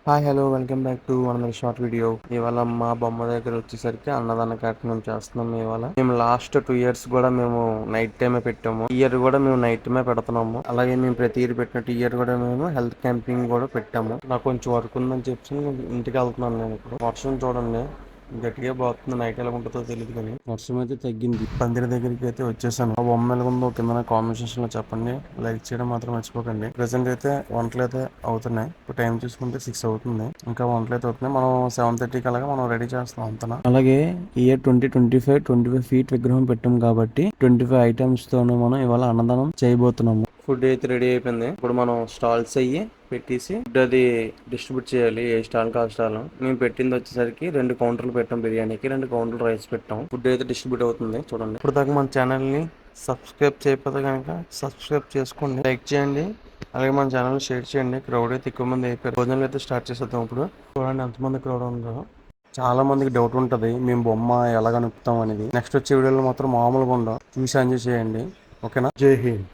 Hi hello welcome back to one short video. ఇవాళ మా బొమ్మ దగ్గర వచ్చేసరికి అన్నదాన కార్యక్రమం చేస్తున్నాం. ఇవాళ మేము లాస్ట్ 2 years కూడా మేము నైట్ టైమే పెట్టాము. ఈ ఇయర్ కూడా మేము నైట్ టైమే పెడుతున్నాము. అలాగే మేము ప్రతి ఇయర్ పెట్టినట్టు ఈ ఇయర్ కూడా మేము హెల్త్ క్యాంపింగ్ కూడా పెట్టాము. నాకు కొంచెం వర్క్ ఉందని చెప్పి ఇంటికి వెళ్తున్నాను. నేను ఇప్పుడు వర్షం చూడండి గట్టిగా పోతుంది. నైట్ ఎలా ఉంటుందో తెలియదు కానీ వర్షం అయితే తగ్గింది. పందిరి దగ్గరికి అయితే వచ్చేసాను. ఆ బొమ్మ ఎలా ఉందో కింద కామెంట్ సెక్షన్ లో చెప్పండి. లైక్ చేయడం మాత్రం మర్చిపోకండి. ప్రెసెంట్ అయితే వంటలు అయితే అవుతున్నాయి. ఇప్పుడు టైం చూసుకుంటే 6 అవుతుంది. ఇంకా వంటలు అయితే అవుతున్నాయి. మనం 7:30 అలాగా మనం రెడీ చేస్తాం అంతనా. అలాగే ఇయర్ 2025 ఫీట్ విగ్రహం పెట్టాం కాబట్టి 25 ఐటమ్స్ తోనే మనం ఇవాళ అన్నదానం చేయబోతున్నాము. ఫుడ్ అయితే రెడీ అయిపోయింది. ఇప్పుడు మనం స్టాల్స్ అయ్యి పెట్టేసి ఫుడ్ అది డిస్ట్రిబ్యూట్ చేయాలి. ఏ స్టాల్ కా స్టాల్. మేము పెట్టింది వచ్చేసరికి 2 కౌంటర్లు పెట్టాం. బిర్యానీకి 2 కౌంటర్లు రైస్ పెట్టాం. ఫుడ్ అయితే డిస్ట్రిబ్యూట్ అవుతుంది చూడండి. ఇప్పుడు దాకా మన ఛానల్ ని సబ్స్క్రైబ్ చేయకపోతే కనుక సబ్స్క్రైబ్ చేసుకోండి, లైక్ చేయండి, అలాగే మన ఛానల్ షేర్ చేయండి. క్రౌడ్ అయితే ఎక్కువ మంది అయిపోయారు. భోజనాలు అయితే స్టార్ట్ చేసేద్దాం. ఇప్పుడు చూడండి ఎంతమంది క్రౌడ్ ఉందో. చాలా మందికి డౌట్ ఉంటుంది మేము బొమ్మ ఎలా కనుపుతాం అనేది. నెక్స్ట్ వచ్చే వీడియోలో మాత్రం మామూలుగా ఉండవు. చూసి ఎంజాయ్ చేయండి. ఓకేనా. జై హింద్.